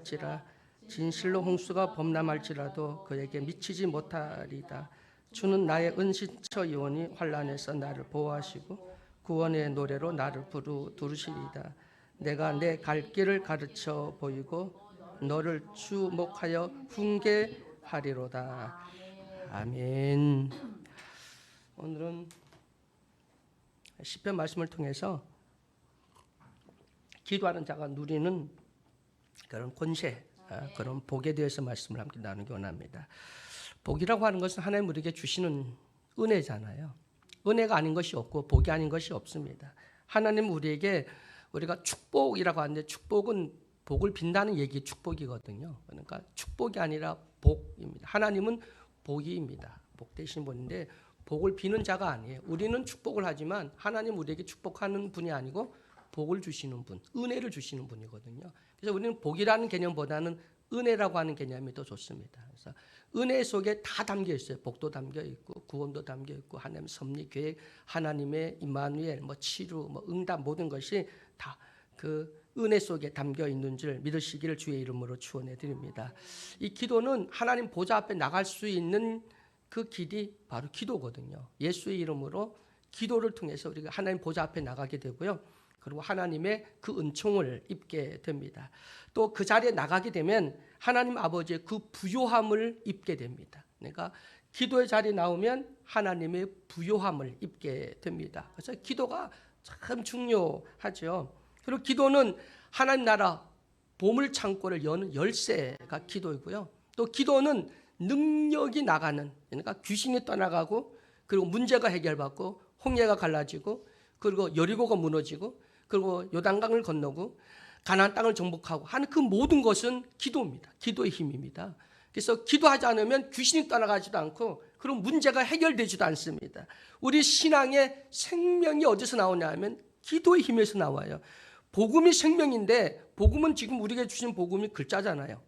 할지라 진실로 홍수가 범람할지라도 그에게 미치지 못하리다. 주는 나의 은신처이오니 환난에서 나를 보호하시고 구원의 노래로 나를 부르시리다. 내가 내 갈 길을 가르쳐 보이고 너를 주목하여 훈계하리로다. 아멘. 오늘은 시편 말씀을 통해서 기도하는 자가 누리는 그런 권세, 그런 복에 대해서 말씀을 함께 나누기 원합니다. 복이라고 하는 것은 하나님 우리에게 주시는 은혜잖아요. 은혜가 아닌 것이 없고 복이 아닌 것이 없습니다. 하나님 우리에게 우리가 축복이라고 하는데 축복은 복을 빈다는 얘기 축복이거든요. 그러니까 축복이 아니라 복입니다. 하나님은 복이입니다. 복 되신 분인데 복을 비는 자가 아니에요. 우리는 축복을 하지만 하나님 우리에게 축복하는 분이 아니고 복을 주시는 분, 은혜를 주시는 분이거든요. 그래서 우리는 복이라는 개념보다는 은혜라고 하는 개념이 더 좋습니다. 그래서 은혜 속에 다 담겨 있어요. 복도 담겨 있고 구원도 담겨 있고 하나님의 섭리 계획, 하나님의 임마누엘, 치유, 응답 모든 것이 다 그 은혜 속에 담겨 있는 줄 믿으시기를 주의 이름으로 축원해 드립니다. 이 기도는 하나님 보좌 앞에 나갈 수 있는 그 길이 바로 기도거든요. 예수의 이름으로 기도를 통해서 우리가 하나님 보좌 앞에 나가게 되고요. 그리고 하나님의 그 은총을 입게 됩니다. 또 그 자리에 나가게 되면 하나님 아버지의 그 부요함을 입게 됩니다. 그러니까 기도의 자리에 나오면 하나님의 부요함을 입게 됩니다. 그래서 기도가 참 중요하죠. 그리고 기도는 하나님 나라 보물 창고를 여는 열쇠가 기도이고요. 또 기도는 능력이 나가는, 그러니까 귀신이 떠나가고 그리고 문제가 해결받고 홍해가 갈라지고 그리고 여리고가 무너지고 그리고 요단강을 건너고 가나안 땅을 정복하고 하는 그 모든 것은 기도입니다. 기도의 힘입니다. 그래서 기도하지 않으면 귀신이 떠나가지도 않고 그리고 문제가 해결되지도 않습니다. 우리 신앙의 생명이 어디서 나오냐 하면 기도의 힘에서 나와요. 복음이 생명인데 복음은 지금 우리에게 주신 복음이 글자잖아요.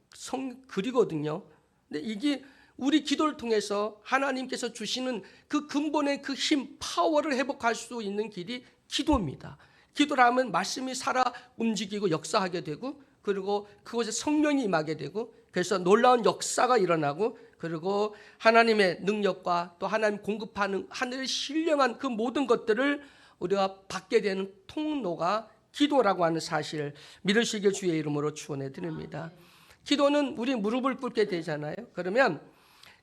글이거든요. 근데 이게 우리 기도를 통해서 하나님께서 주시는 그 근본의 그 힘, 파워를 회복할 수 있는 길이 기도입니다. 기도를 하면 말씀이 살아 움직이고 역사하게 되고 그리고 그곳에 성령이 임하게 되고 그래서 놀라운 역사가 일어나고 그리고 하나님의 능력과 또 하나님 공급하는 하늘의 신령한 그 모든 것들을 우리가 받게 되는 통로가 기도라고 하는 사실을 믿으시길 주의 이름으로 축원해 드립니다. 기도는 우리 무릎을 꿇게 되잖아요. 그러면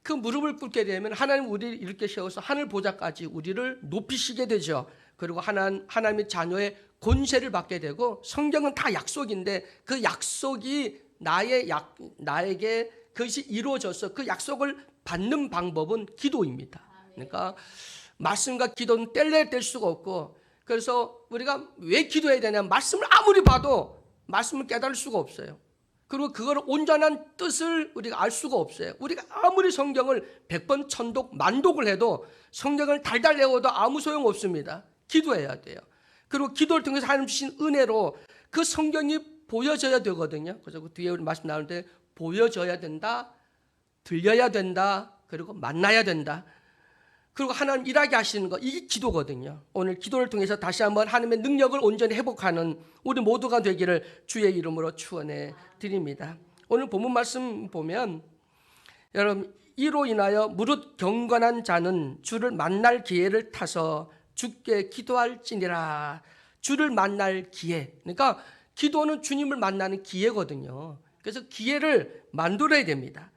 그 무릎을 꿇게 되면 하나님 우리를 이렇게 세워서 하늘 보좌까지 우리를 높이시게 되죠. 그리고 하나님의 자녀의 권세를 받게 되고 성경은 다 약속인데 그 약속이 나에게 그것이 이루어져서 그 약속을 받는 방법은 기도입니다. 그러니까 말씀과 기도는 뗄래야 뗄 수가 없고 그래서 우리가 왜 기도해야 되냐면 말씀을 아무리 봐도 말씀을 깨달을 수가 없어요. 그리고 그걸 온전한 뜻을 우리가 알 수가 없어요. 우리가 아무리 성경을 100번 천독 만독을 해도 성경을 달달 외워도 아무 소용 없습니다. 기도해야 돼요. 그리고 기도를 통해서 하나님 주신 은혜로 그 성경이 보여져야 되거든요. 그래서 그 뒤에 우리 말씀 나오는데 보여져야 된다, 들려야 된다, 그리고 만나야 된다. 그리고 하나님 일하게 하시는 거 이게 기도거든요. 오늘 기도를 통해서 다시 한번 하나님의 능력을 온전히 회복하는 우리 모두가 되기를 주의 이름으로 축원해 드립니다. 오늘 본문 말씀 보면 여러분 이로 인하여 무릇 경건한 자는 주를 만날 기회를 타서 주께 기도할지니라. 주를 만날 기회. 그러니까 기도는 주님을 만나는 기회거든요. 그래서 기회를 만들어야 됩니다.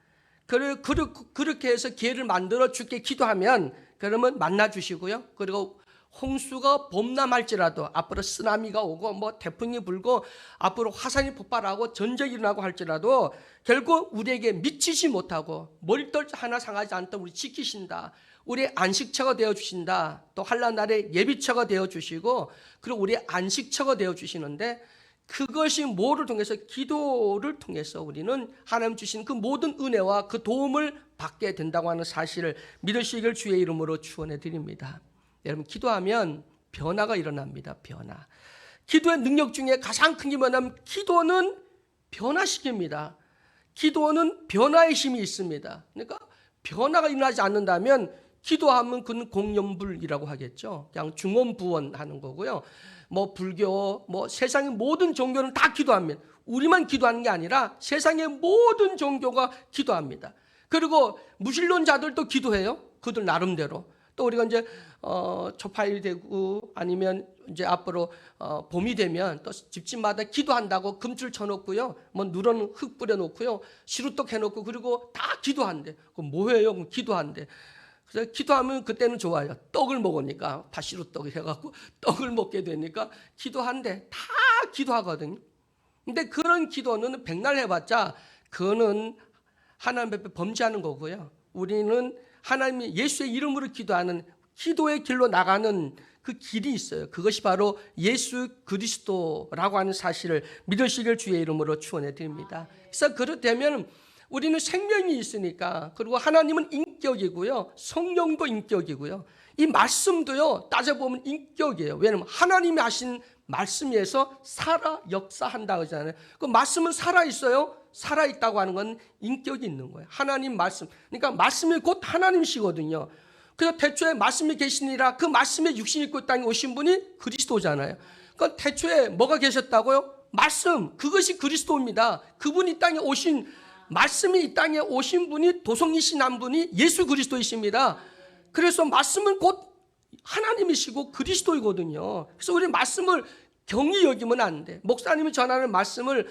그렇게 해서 기회를 만들어 주께 기도하면 그러면 만나 주시고요. 그리고 홍수가 범람할지라도 앞으로 쓰나미가 오고 태풍이 불고 앞으로 화산이 폭발하고 전쟁이 일어나고 할지라도 결국 우리에게 미치지 못하고 머리털 하나 상하지 않도록 우리 지키신다. 우리의 안식처가 되어주신다. 또 환난 날에 예비처가 되어주시고 그리고 우리의 안식처가 되어주시는데 그것이 뭐를 통해서 기도를 통해서 우리는 하나님 주신 그 모든 은혜와 그 도움을 받게 된다고 하는 사실을 믿으시길 주의 이름으로 축원해 드립니다. 여러분 기도하면 변화가 일어납니다. 변화. 기도의 능력 중에 가장 큰 게 뭐냐면 기도는 변화시킵니다. 기도는 변화의 힘이 있습니다. 그러니까 변화가 일어나지 않는다면 기도하면 그는 공연불이라고 하겠죠. 그냥 중언부언하는 거고요. 뭐 불교, 뭐 세상의 모든 종교는 다 기도합니다. 우리만 기도하는 게 아니라 세상의 모든 종교가 기도합니다. 그리고 무신론자들도 기도해요. 그들 나름대로. 또 우리가 이제 초파일이 되고 아니면 이제 앞으로 봄이 되면 또 집집마다 기도한다고 금줄 쳐놓고요, 뭐 누런 흙 뿌려놓고요, 시루떡 해놓고 그리고 다 기도한대. 그럼 뭐해요? 그럼 기도한대. 그래서 기도하면 그때는 좋아요. 떡을 먹으니까 팥시루떡을 해갖고 떡을 먹게 되니까 기도한대. 다 기도하거든요. 근데 그런 기도는 백날 해봤자 그거는 하나님 앞에 범죄하는 거고요. 우리는 하나님이 예수의 이름으로 기도하는 기도의 길로 나가는 그 길이 있어요. 그것이 바로 예수 그리스도라고 하는 사실을 믿으시길 주의 이름으로 축원해 드립니다. 그래서 그렇다면 우리는 생명이 있으니까, 그리고 하나님은 인격이고요, 성령도 인격이고요, 이 말씀도요 따져보면 인격이에요. 왜냐하면 하나님이 하신 말씀에서 살아 역사한다 그러잖아요. 그 말씀은 살아있어요. 살아있다고 하는 건 인격이 있는 거예요. 하나님 말씀, 그러니까 말씀이 곧 하나님이시거든요. 그래서 태초에 말씀이 계시니라, 그 말씀에 육신 입고 땅에 오신 분이 그리스도잖아요. 그러니까 태초에 뭐가 계셨다고요? 말씀, 그것이 그리스도입니다. 그분이 땅에 오신, 말씀이 이 땅에 오신 분이, 도성이신 한 분이 예수 그리스도이십니다. 그래서 말씀은 곧 하나님이시고 그리스도이거든요. 그래서 우리 말씀을 경히 여기면 안 돼. 목사님이 전하는 말씀을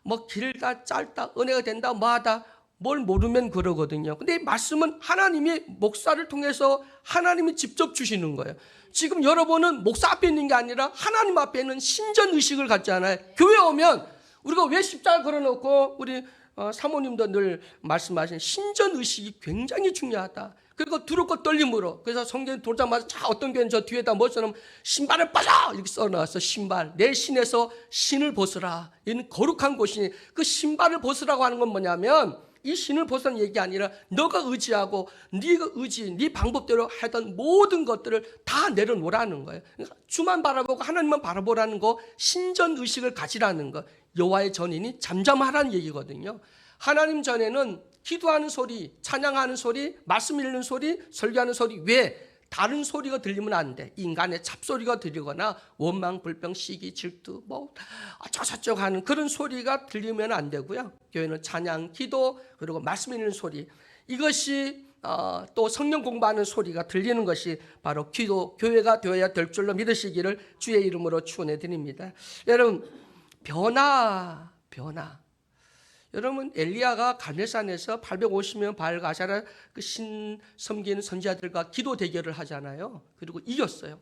뭐 길다 짧다 은혜가 된다 뭐하다 뭘 모르면 그러거든요. 근데 이 말씀은 하나님이 목사를 통해서 하나님이 직접 주시는 거예요. 지금 여러분은 목사 앞에 있는 게 아니라 하나님 앞에 있는 신전의식을 갖잖아요. 교회 오면 우리가 왜 십자가 걸어놓고, 우리 사모님도 늘 말씀하신 신전의식이 굉장히 중요하다. 그리고 두렵고 떨림으로. 그래서 성경 돌자마자 자, 어떤 교회는 저 뒤에다 뭐 써놓으면 신발을 빠져 이렇게 써놨어. 신발, 내 신에서 신을 벗으라. 이는 거룩한 곳이니, 그 신발을 벗으라고 하는 건 뭐냐면 이 신을 벗으라는 얘기 아니라 너가 의지하고 네가 네 방법대로 하던 모든 것들을 다 내려놓으라는 거예요. 그러니까 주만 바라보고 하나님만 바라보라는 거, 신전의식을 가지라는 거, 여호와의 전인이 잠잠하라는 얘기거든요. 하나님 전에는 기도하는 소리, 찬양하는 소리, 말씀 읽는 소리, 설교하는 소리 외에 다른 소리가 들리면 안 돼. 인간의 잡소리가 들리거나 원망, 불평, 시기, 질투, 뭐 어쩌저쩌고 하는 그런 소리가 들리면 안 되고요. 교회는 찬양, 기도, 그리고 말씀 읽는 소리, 이것이 또 성령 공부하는 소리가 들리는 것이 바로 기도, 교회가 되어야 될 줄로 믿으시기를 주의 이름으로 축원해 드립니다. 여러분, 변화. 여러분, 엘리야가 갈멜산에서 850명 바알 아세라 그 신 섬기는 선지자들과 기도 대결을 하잖아요. 그리고 이겼어요.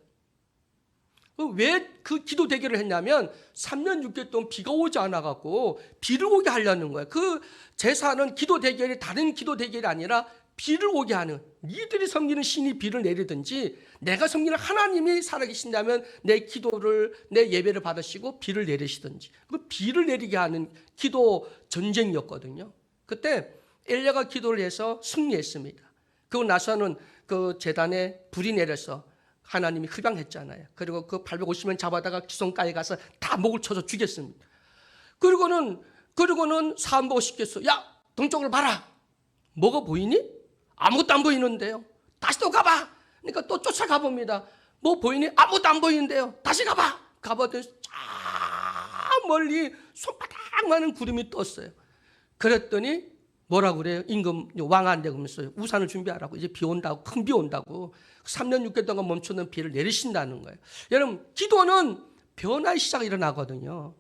왜 그 기도 대결을 했냐면 3년 6개월 동안 비가 오지 않아갖고 비를 오게 하려는 거예요. 그 제사는 기도 대결이 다른 기도 대결이 아니라 비를 오게 하는, 니들이 섬기는 신이 비를 내리든지 내가 섬기는 하나님이 살아계신다면 내 기도를, 내 예배를 받으시고 비를 내리시든지, 그 비를 내리게 하는 기도 전쟁이었거든요. 그때 엘리야가 기도를 해서 승리했습니다. 그러고 나서는 그 제단에 불이 내려서 하나님이 흡양했잖아요. 그리고 그 850명 잡아다가 기슭가에 가서 다 목을 쳐서 죽였습니다. 그리고는 사람 보고 시켰어. 야, 동쪽으로 봐라. 뭐가 보이니? 아무것도 안 보이는데요. 다시 또 가봐. 그러니까 또 쫓아가 봅니다. 뭐 보이니? 아무것도 안 보이는데요. 다시 가봐. 가봤더니 저 멀리 손바닥만한 구름이 떴어요. 그랬더니 뭐라고 그래요? 임금 왕한테 그러면서 우산을 준비하라고. 이제 비 온다고, 큰 비 온다고. 3년 6개월 동안 멈추는 비를 내리신다는 거예요. 여러분, 기도는 변화의 시작이 일어나거든요.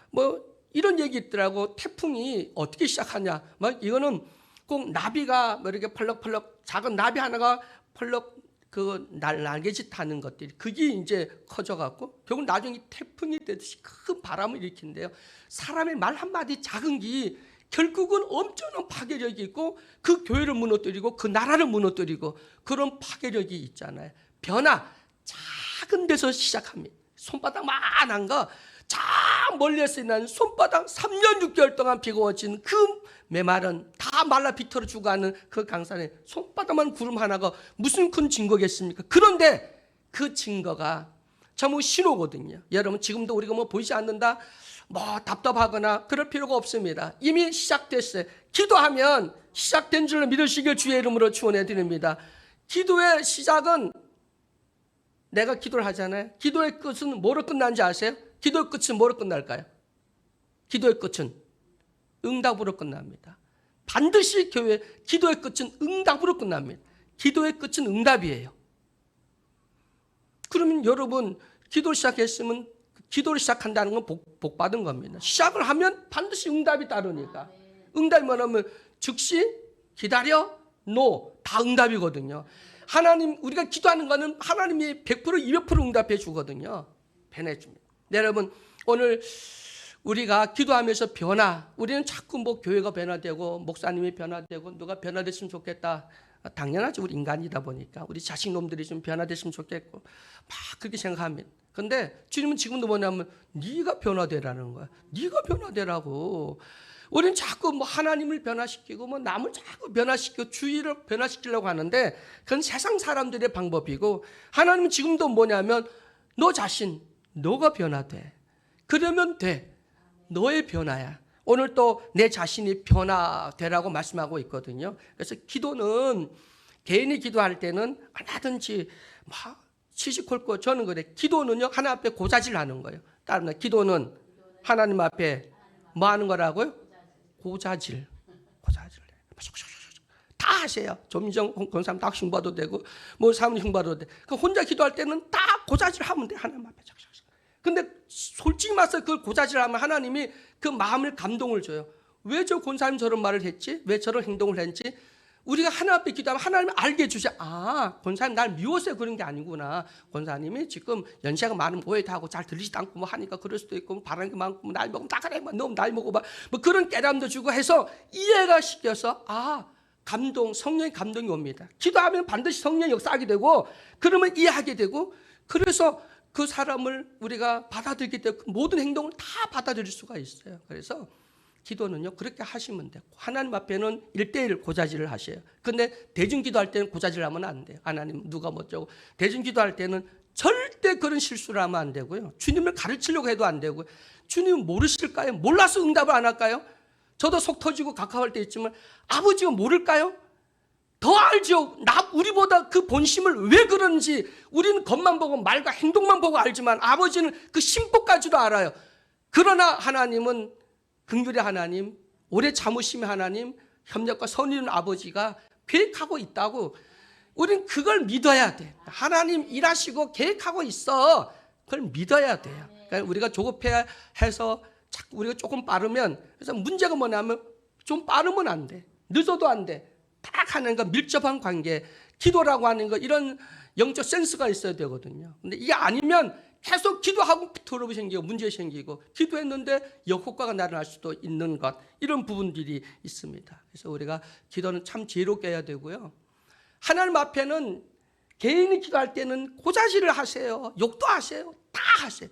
뭐 이런 얘기 있더라고. 태풍이 어떻게 시작하냐. 막 이거는 꼭 나비가 뭐 이렇게 펄럭펄럭, 작은 나비 하나가 펄럭 그 날개짓 하는 것들이, 그게 이제 커져갖고 결국 나중에 태풍이 되듯이 큰 바람을 일으킨대요. 사람의 말 한마디 작은 게 결국은 엄청난 파괴력이 있고 그 교회를 무너뜨리고 그 나라를 무너뜨리고 그런 파괴력이 있잖아요. 변화, 작은 데서 시작합니다. 손바닥만한 거, 저 멀리에서 있는 손바닥 3년 6개월 동안 비가 오진 그 메마른 다 말라 비틀어 죽어가는 그 강산에 손바닥만 구름 하나가 무슨 큰 증거겠습니까? 그런데 그 증거가 전부 신호거든요. 여러분, 지금도 우리가 뭐 보이지 않는다, 뭐 답답하거나 그럴 필요가 없습니다. 이미 시작됐어요. 기도하면 시작된 줄로 믿으시길 주의 이름으로 축원해 드립니다. 기도의 시작은 내가 기도를 하잖아요. 기도의 끝은 뭐로 끝나는지 아세요? 기도의 끝은 뭐로 끝날까요? 기도의 끝은 응답으로 끝납니다. 반드시 기도의 끝은 응답으로 끝납니다. 기도의 끝은 응답이에요. 그러면 여러분 기도를 시작했으면 기도를 시작한다는 건 복 받은 겁니다. 시작을 하면 반드시 응답이 따르니까. 응답이 뭐냐면 즉시, 기다려, 다 응답이거든요. 하나님, 우리가 기도하는 거는 하나님이 100% 200% 응답해 주거든요. 변해줍니다. 네, 여러분 오늘 우리가 기도하면서 우리는 자꾸 뭐 교회가 변화되고 목사님이 변화되고 누가 변화됐으면 좋겠다. 당연하죠. 우리 인간이다 보니까 우리 자식놈들이 좀 변화됐으면 좋겠고 막 그렇게 생각합니다. 그런데 주님은 지금도 뭐냐면 네가 변화되라는 거야. 네가 변화되라고. 우리는 자꾸 뭐 하나님을 변화시키고 뭐 남을 자꾸 변화시키고 주위를 변화시키려고 하는데 그건 세상 사람들의 방법이고 하나님은 지금도 뭐냐면 너 자신, 너가 변화돼. 그러면 돼. 너의 변화야. 오늘 또 내 자신이 변화되라고 말씀하고 있거든요. 그래서 기도는 개인이 기도할 때는 얼마든지 막 시시콜콜 저는 그래. 기도는요 하나님 앞에 고자질 하는 거예요. 다른 말 기도는 하나님 앞에 뭐 하는 거라고요? 고자질. 다 하세요. 조민정 권사님 다 흉봐도 되고 뭐 사모님 흉봐도 돼. 그 혼자 기도할 때는 다 고자질 하면 돼. 하나님 앞에. 근데 솔직히 말해서 그걸 고자질하면 하나님이 그 마음을 감동을 줘요. 왜 저 권사님 저런 말을 했지? 왜 저런 행동을 했지? 우리가 하나님 앞에 기도하면 하나님이 알게 해주죠. 권사님 날 미워서 그런 게 아니구나. 권사님이 지금 연세가 많으면 오해도 하고 잘 들리지도 않고 뭐 하니까 그럴 수도 있고 뭐 바라는 게 많고 뭐 나이 먹으면 나가래 너무 나이 먹어봐 뭐 그런 깨달음도 주고 해서 이해가 시켜서 감동, 성령의 감동이 옵니다. 기도하면 반드시 성령의 역사하게 되고 그러면 이해하게 되고 그래서 그 사람을 우리가 받아들이기 때문에 모든 행동을 다 받아들일 수가 있어요. 그래서 기도는요 그렇게 하시면 돼요. 하나님 앞에는 1:1 고자질을 하셔요. 근데 대중기도할 때는 고자질 하면 안 돼요. 하나님 누가 뭐쩌고. 대중기도할 때는 절대 그런 실수를 하면 안 되고요. 주님을 가르치려고 해도 안 되고요. 주님 모르실까요? 몰라서 응답을 안 할까요? 저도 속 터지고 가까울 때 있지만 아버지가 모를까요? 더 알죠. 우리보다 그 본심을 왜 그런지 우리는 겉만 보고 말과 행동만 보고 알지만 아버지는 그 심보까지도 알아요. 그러나 하나님은 긍휼의 하나님, 오래 참으심의 하나님, 협력과 선의는 아버지가 계획하고 있다고 우리는 그걸 믿어야 돼. 하나님 일하시고 계획하고 있어. 그걸 믿어야 돼요. 그러니까 우리가 조급해해서 자꾸 우리가 조금 빠르면 그래서 문제가 뭐냐면 좀 빠르면 안 돼. 늦어도 안 돼. 딱 하는 거 밀접한 관계, 기도라고 하는 거 이런 영적 센스가 있어야 되거든요. 근데 이게 아니면 계속 기도하고 트러블이 생기고 문제 생기고 기도했는데 역효과가 나타날 수도 있는 것 이런 부분들이 있습니다. 그래서 우리가 기도는 참 지혜롭게 해야 되고요. 하나님 앞에는 개인이 기도할 때는 고자질을 하세요. 욕도 하세요. 다 하세요.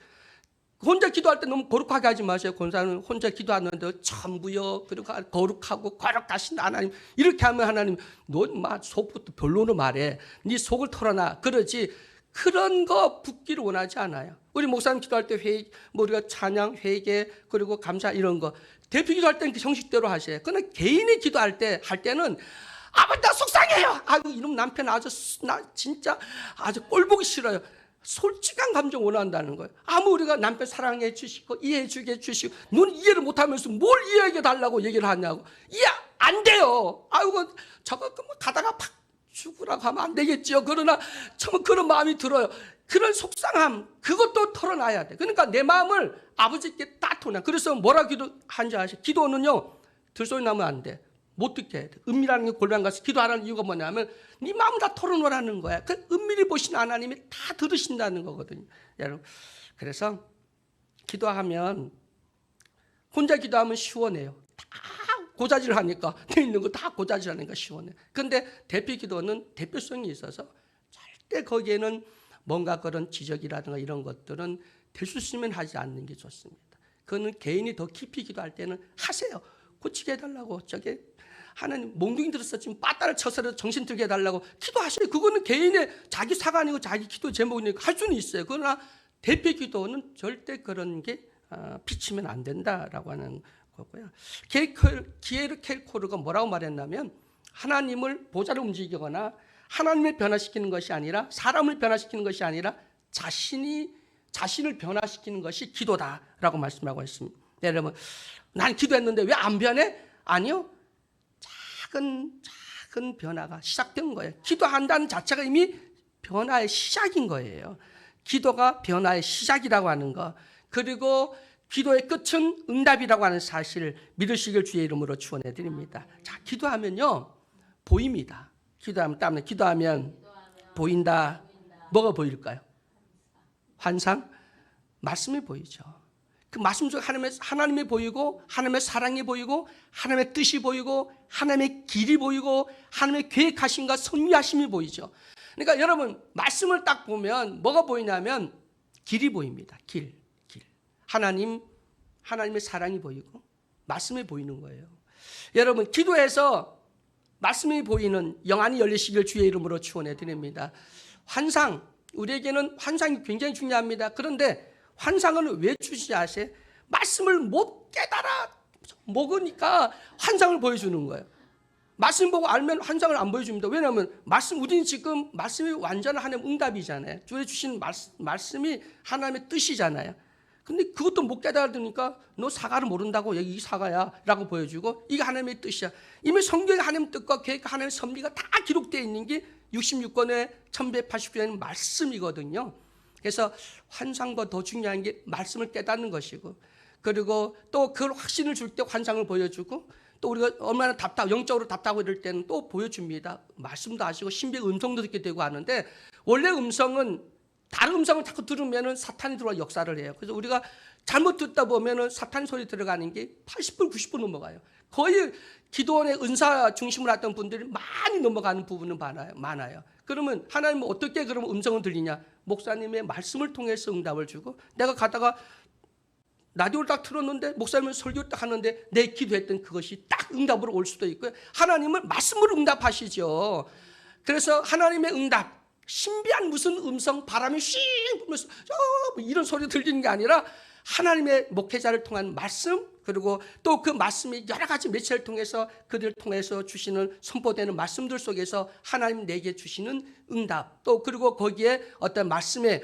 혼자 기도할 때 너무 거룩하게 하지 마세요. 권사는 혼자 기도하는데 전부요 그리고 거룩하고 거룩하신 하나님 이렇게 하면 하나님 너 속부터 별로로 말해. 네 속을 털어놔. 그러지 그런 거 붙기를 원하지 않아요. 우리 목사님 기도할 때 우리가 찬양, 회개 그리고 감사 이런 거 대표 기도할 때는 그 형식대로 하세요. 그러나 개인이 기도할 때는 아버지 나 속상해요. 이놈 남편 나 진짜 아주 꼴 보기 싫어요. 솔직한 감정 원한다는 거예요. 우리가 남편 사랑해 주시고 이해해 주게 해주시고 너는 이해를 못하면서 뭘 이해해 달라고 얘기를 하냐고. 이해 안 돼요. 저거 뭐 가다가 팍 죽으라고 하면 안 되겠지요. 그러나 정말 그런 마음이 들어요. 그런 속상함 그것도 털어놔야 돼. 그러니까 내 마음을 아버지께 딱 털어놔. 그래서 뭐라 기도한지 아시죠? 기도는요 들소리 나면 안 돼. 못 듣게 해야 돼. 은밀한 게 골방 가서 기도하라는 이유가 뭐냐면 네 마음 다 털어놓으라는 거야. 그 은밀히 보시는 하나님이 다 들으신다는 거거든요. 여러분 그래서 기도하면 혼자 기도하면 시원해요. 다 고자질 하니까 돼 있는 거 다 고자질 하니까 시원해. 근데 대표 기도는 대표성이 있어서 절대 거기에는 뭔가 그런 지적이라든가 이런 것들은 될 수 있으면 하지 않는 게 좋습니다. 그거는 개인이 더 깊이 기도할 때는 하세요. 고치게 해달라고 저게 하나님 몽둥이 들었어 지금 빠따를 쳐서 정신 들게 해달라고 기도하셔요. 그거는 개인의 자기 사가 아니고 자기 기도 제목이니까 할 수는 있어요. 그러나 대표 기도는 절대 그런 게 비치면 안 된다라고 하는 거고요. 기에르 켈코르가 뭐라고 말했냐면 하나님을 보좌를 움직이거나 하나님을 변화시키는 것이 아니라 사람을 변화시키는 것이 아니라 자신을 변화시키는 것이 기도다라고 말씀하고 있습니다. 여러분, 난 기도했는데 왜 안 변해? 아니요. 작은 변화가 시작된 거예요. 기도한다는 자체가 이미 변화의 시작인 거예요. 기도가 변화의 시작이라고 하는 거, 그리고 기도의 끝은 응답이라고 하는 사실을 믿으시길 주의 이름으로 축원해 드립니다. 자, 기도하면요 보입니다. 기도하면 보인다. 뭐가 보일까요? 환상? 말씀이 보이죠. 그 말씀 속에 하나님이 보이고, 하나님의 사랑이 보이고, 하나님의 뜻이 보이고, 하나님의 길이 보이고, 하나님의 계획하심과 섭리하심이 보이죠. 그러니까 여러분, 말씀을 딱 보면 뭐가 보이냐면 길이 보입니다. 길. 하나님의 사랑이 보이고 말씀이 보이는 거예요. 여러분, 기도해서 말씀이 보이는 영안이 열리시길 주의 이름으로 축원해 드립니다. 환상, 우리에게는 환상이 굉장히 중요합니다. 그런데 환상은 왜 주시지 아세요? 말씀을 못 깨달아 먹으니까 환상을 보여주는 거예요. 말씀 보고 알면 환상을 안 보여줍니다. 왜냐하면 우리는 지금 말씀이 완전한 하나님의 응답이잖아요. 주에 주신 말씀이 하나님의 뜻이잖아요. 근데 그것도 못 깨달으니까 너 사과를 모른다고 여기 이 사과야 라고 보여주고, 이게 하나님의 뜻이야. 이미 성경에 하나님의 뜻과 계획과 하나님의 섭리가 다 기록되어 있는 게 66권의 1189년의 말씀이거든요. 그래서 환상보다 더 중요한 게 말씀을 깨닫는 것이고, 그리고 또 그걸 확신을 줄 때 환상을 보여주고, 또 우리가 얼마나 영적으로 답답하고 이럴 때는 또 보여줍니다. 말씀도 하시고 신비의 음성도 듣게 되고 하는데, 원래 음성은 다른 음성을 자꾸 들으면 사탄이 들어와 역사를 해요. 그래서 우리가 잘못 듣다 보면 사탄 소리 들어가는 게 80분, 90분 넘어가요. 거의 기도원의 은사 중심으로 했던 분들이 많이 넘어가는 부분은 많아요. 그러면 하나님은 어떻게 그러면 음성을 들리냐? 목사님의 말씀을 통해서 응답을 주고, 내가 가다가 라디오를 딱 틀었는데 목사님은 설교를 딱 하는데 내 기도했던 그것이 딱 응답으로 올 수도 있고요. 하나님은 말씀으로 응답하시죠. 그래서 하나님의 응답, 신비한 무슨 음성, 바람이 쉬 불면서 이런 소리 들리는 게 아니라 하나님의 목회자를 통한 말씀, 그리고 또 그 말씀이 여러 가지 매체를 통해서 그들을 통해서 주시는 선포되는 말씀들 속에서 하나님 내게 주시는 응답, 또 그리고 거기에 어떤 말씀의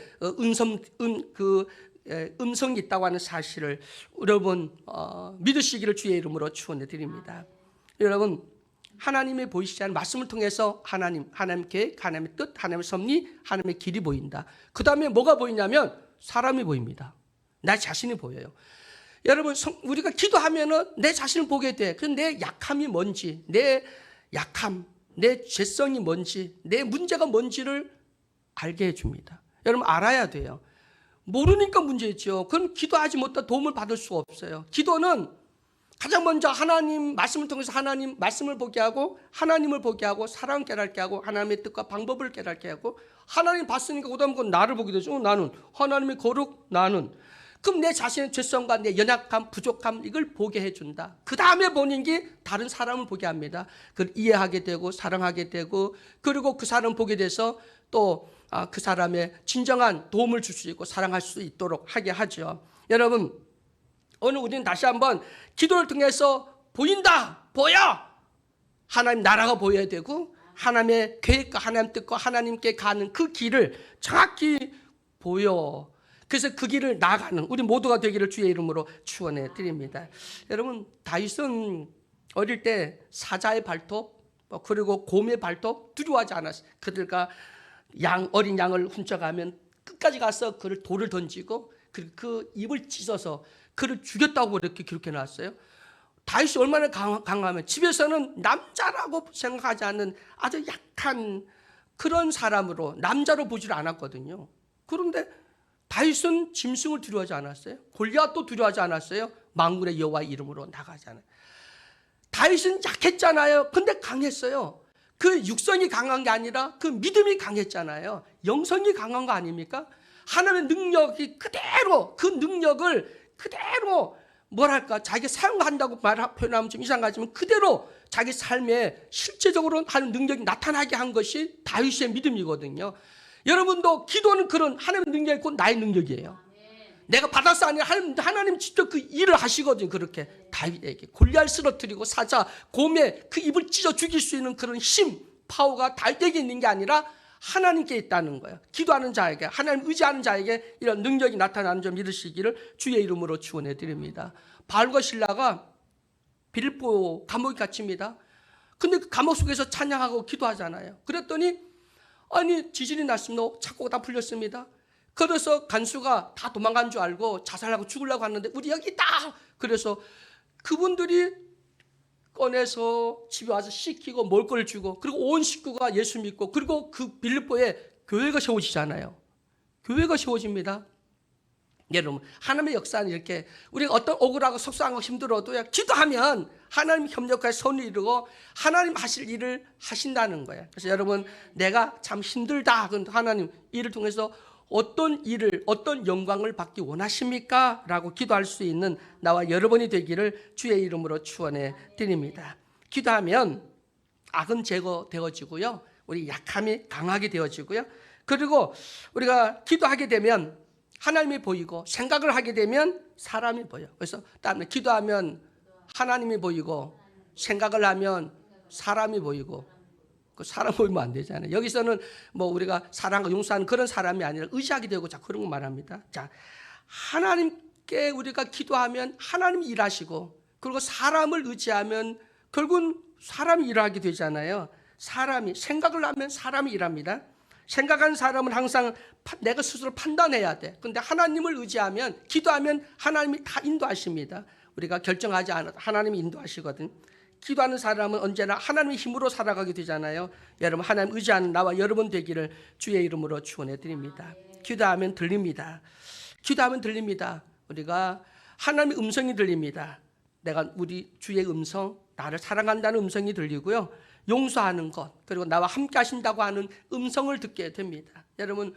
음성이 있다고 하는 사실을 여러분 믿으시기를 주의 이름으로 축원해 드립니다. 여러분, 하나님의 보이시지 않는 말씀을 통해서 하나님의 계획, 하나님의 뜻, 하나님의 섭리, 하나님의 길이 보인다. 그 다음에 뭐가 보이냐면 사람이 보입니다. 나 자신이 보여요. 여러분, 우리가 기도하면은 내 자신을 보게 돼. 그런데 내 약함이 뭔지, 내 죄성이 뭔지, 내 문제가 뭔지를 알게 해줍니다. 여러분, 알아야 돼요. 모르니까 문제죠. 그럼 기도하지 못해 도움을 받을 수가 없어요. 기도는 가장 먼저 하나님 말씀을 통해서 하나님 말씀을 보게 하고, 하나님을 보게 하고, 사랑을 깨닫게 하고, 하나님의 뜻과 방법을 깨닫게 하고, 하나님 봤으니까 그다음 건 나를 보게 되죠. 나는 하나님의 거룩, 나는 그럼 내 자신의 죄성과 내 연약함, 부족함, 이걸 보게 해준다. 그 다음에 보는 게 다른 사람을 보게 합니다. 그걸 이해하게 되고 사랑하게 되고, 그리고 그 사람을 보게 돼서 또 그 사람의 진정한 도움을 줄 수 있고 사랑할 수 있도록 하게 하죠. 여러분, 오늘 우리는 다시 한번 기도를 통해서 보인다, 보여! 하나님 나라가 보여야 되고, 하나님의 계획과 하나님 뜻과 하나님께 가는 그 길을 정확히 보여. 그래서 그 길을 나아가는 우리 모두가 되기를 주의 이름으로 축원해 드립니다. 여러분, 다윗은 어릴 때 사자의 발톱, 그리고 곰의 발톱 두려워하지 않았어요. 그들과 어린 양을 훔쳐가면 끝까지 가서 그를 돌을 던지고 그 입을 찢어서 그를 죽였다고 그렇게 기록해 놨어요. 다윗이 얼마나 강하면 집에서는 남자라고 생각하지 않는 아주 약한 그런 사람으로, 남자로 보지를 않았거든요. 그런데 다윗은 짐승을 두려워하지 않았어요. 골리앗도 두려워하지 않았어요. 만군의 여호와의 이름으로 나가잖아요. 다윗은 약했잖아요. 근데 강했어요. 그 육성이 강한 게 아니라 그 믿음이 강했잖아요. 영성이 강한 거 아닙니까? 하나님의 능력이 그대로, 그 능력을 그대로 뭐랄까 자기가 사용한다고 표현하면 좀 이상하지만 그대로 자기 삶에 실제적으로 하는 능력이 나타나게 한 것이 다윗의 믿음이거든요. 여러분도 기도는 그런 하나님의 능력이 곧 나의 능력이에요. 내가 받아서 아니라 하나님 직접 그 일을 하시거든요. 그렇게 다윗에게 골리앗을 쓰러뜨리고 사자, 곰의 그 입을 찢어 죽일 수 있는 그런 힘, 파워가 다윗에게 있는 게 아니라 하나님께 있다는 거예요. 기도하는 자에게, 하나님 의지하는 자에게 이런 능력이 나타나는 점 믿으시기를 주의 이름으로 축원해 드립니다. 바울과 실라가 빌립보 감옥에 갇힙니다. 근데 그 감옥 속에서 찬양하고 기도하잖아요. 그랬더니 아니 지진이 났습니다. 착고가 다 풀렸습니다. 그래서 간수가 다 도망간 줄 알고 자살하고 죽으려고 하는데 우리 여기 있다. 그래서 그분들이 꺼내서 집에 와서 씻기고 먹을 걸 주고, 그리고 온 식구가 예수 믿고, 그리고 그 빌립보에 교회가 세워지잖아요. 교회가 세워집니다. 여러분, 하나님의 역사는 이렇게 우리가 어떤 억울하고 속상하고 힘들어도 기도하면 하나님 협력하여 선을 이루고 하나님 하실 일을 하신다는 거예요. 그래서 여러분, 내가 참 힘들다. 그런데 하나님 이를 통해서 어떤 일을, 어떤 영광을 받기 원하십니까? 라고 기도할 수 있는 나와 여러분이 되기를 주의 이름으로 축원해 드립니다. 기도하면 악은 제거되어지고요, 우리 약함이 강하게 되어지고요, 그리고 우리가 기도하게 되면 하나님이 보이고, 생각을 하게 되면 사람이 보여요. 그래서 다음에 기도하면 하나님이 보이고, 생각을 하면 사람이 보이고, 그 사람 보이면 안 되잖아요. 여기서는 뭐 우리가 사랑과 용서하는 그런 사람이 아니라 의지하게 되고, 자, 그런 거 말합니다. 자, 하나님께 우리가 기도하면 하나님이 일하시고, 그리고 사람을 의지하면 결국은 사람이 일하게 되잖아요. 사람이 생각을 하면 사람이 일합니다. 생각하는 사람은 항상 내가 스스로 판단해야 돼. 그런데 하나님을 의지하면, 기도하면 하나님이 다 인도하십니다. 우리가 결정하지 않아도 하나님이 인도하시거든. 기도하는 사람은 언제나 하나님의 힘으로 살아가게 되잖아요. 여러분, 하나님 의지하는 나와 여러분 되기를 주의 이름으로 축원해 드립니다. 기도하면 들립니다. 기도하면 들립니다. 우리가 하나님의 음성이 들립니다. 내가 우리 주의 음성, 나를 사랑한다는 음성이 들리고요, 용서하는 것, 그리고 나와 함께 하신다고 하는 음성을 듣게 됩니다. 여러분,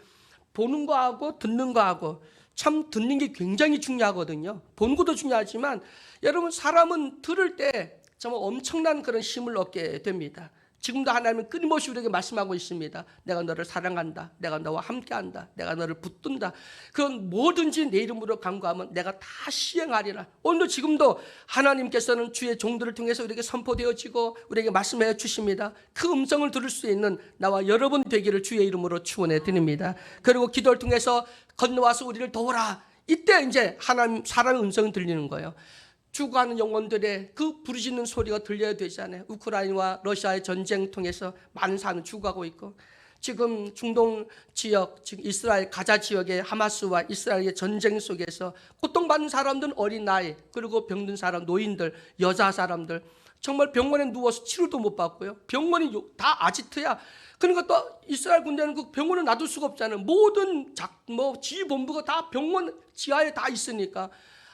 보는 거하고 듣는 거하고 참 듣는 게 굉장히 중요하거든요. 보는 것도 중요하지만 여러분, 사람은 들을 때 정말 엄청난 그런 힘을 얻게 됩니다. 지금도 하나님은 끊임없이 우리에게 말씀하고 있습니다. 내가 너를 사랑한다. 내가 너와 함께한다. 내가 너를 붙든다. 그건 뭐든지 내 이름으로 간구하면 내가 다 시행하리라. 오늘도 지금도 하나님께서는 주의 종들을 통해서 우리에게 선포되어지고 우리에게 말씀해 주십니다. 그 음성을 들을 수 있는 나와 여러분 되기를 주의 이름으로 축원해 드립니다. 그리고 기도를 통해서 건너와서 우리를 도우라. 이때 이제 하나님, 사람의 음성이 들리는 거예요. 죽어가는 영혼들의 그 부르짖는 소리가 들려야 되잖아요. 우크라이나와 러시아의 전쟁 통해서 많은 사람이 죽어가고 있고, 지금 중동 지역, 지금 이스라엘 가자 지역의 하마스와 이스라엘의 전쟁 속에서 고통받는 사람들은 어린 나이, 그리고 병든 사람, 노인들, 여자 사람들, 정말 병원에 누워서 치료도 못 받고요. 병원이 다 아지트야. 그러니까 또 이스라엘 군대는 그 병원을 놔둘 수가 없잖아요. 모든 지휘본부가 다 병원 지하에 다 있으니까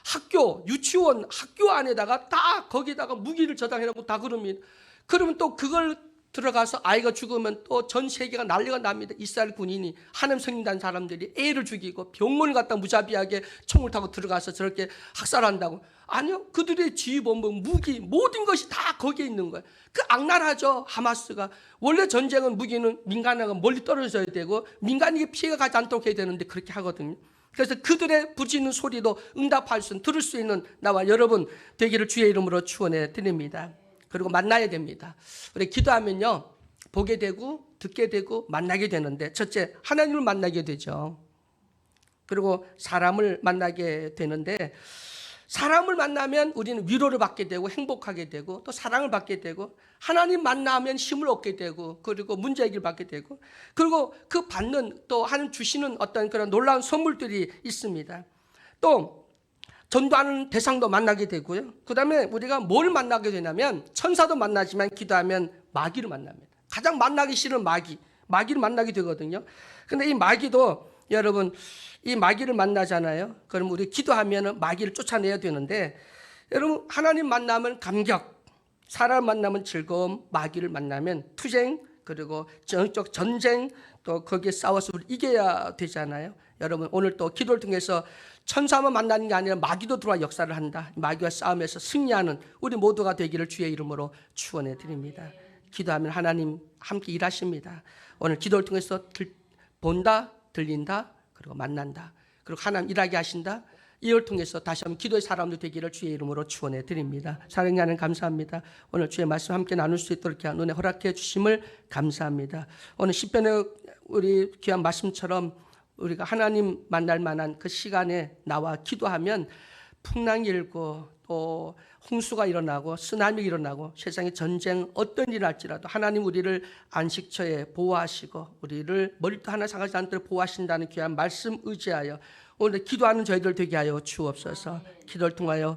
학교, 유치원, 학교 안에다가 다 거기다가 무기를 저장해놓고 다 그럽니다. 그러면 또 그걸 들어가서 아이가 죽으면 또 전 세계가 난리가 납니다. 이스라엘 군인이, 하나님 성인단 사람들이 애를 죽이고 병원을 갖다 무자비하게 총을 타고 들어가서 저렇게 학살한다고. 아니요, 그들의 지휘본부, 무기, 모든 것이 다 거기에 있는 거예요. 그 악랄하죠, 하마스가. 원래 전쟁은 무기는 민간에가 멀리 떨어져야 되고 민간에게 피해가 가지 않도록 해야 되는데 그렇게 하거든요. 그래서 그들의 부짖는 소리도 응답할 수, 들을 수 있는 나와 여러분 되기를 주의 이름으로 축원해 드립니다. 그리고 만나야 됩니다. 우리 기도하면요, 보게 되고 듣게 되고 만나게 되는데, 첫째, 하나님을 만나게 되죠. 그리고 사람을 만나게 되는데, 사람을 만나면 우리는 위로를 받게 되고 행복하게 되고 또 사랑을 받게 되고, 하나님 만나면 힘을 얻게 되고, 그리고 문제 해결 받게 되고, 그리고 그 받는 또 하나님 주시는 어떤 그런 놀라운 선물들이 있습니다. 또 전도하는 대상도 만나게 되고요. 그 다음에 우리가 뭘 만나게 되냐면, 천사도 만나지만 기도하면 마귀를 만납니다. 가장 만나기 싫은 마귀를 만나게 되거든요. 근데 이 마귀도 여러분, 이 마귀를 만나잖아요. 그럼 우리 기도하면 마귀를 쫓아내야 되는데, 여러분, 하나님 만나면 감격, 사람 만나면 즐거움, 마귀를 만나면 투쟁, 그리고 정적 전쟁, 또 거기에 싸워서 우리 이겨야 되잖아요. 여러분, 오늘 또 기도를 통해서 천사만 만나는 게 아니라 마귀도 들어와 역사를 한다. 마귀와 싸움에서 승리하는 우리 모두가 되기를 주의 이름으로 축원해 드립니다. 기도하면 하나님 함께 일하십니다. 오늘 기도를 통해서 본다, 들린다, 그리고 만난다. 그리고 하나님 일하게 하신다. 이걸 통해서 다시 한번 기도의 사람도 되기를 주의 이름으로 축원해 드립니다. 사랑의 하나님 감사합니다. 오늘 주의 말씀 함께 나눌 수 있도록 이렇게 은혜 허락해 주심을 감사합니다. 오늘 시편의 우리 귀한 말씀처럼 우리가 하나님 만날 만한 그 시간에 나와 기도하면 풍랑이 일고 또 홍수가 일어나고 쓰나미 일어나고 세상에 전쟁 어떤 일이 날지라도 하나님 우리를 안식처에 보호하시고 우리를 머리도 하나 상하지 않도록 보호하신다는 귀한 말씀 의지하여 오늘 기도하는 저희들 되게 하여 주옵소서. 기도를 통하여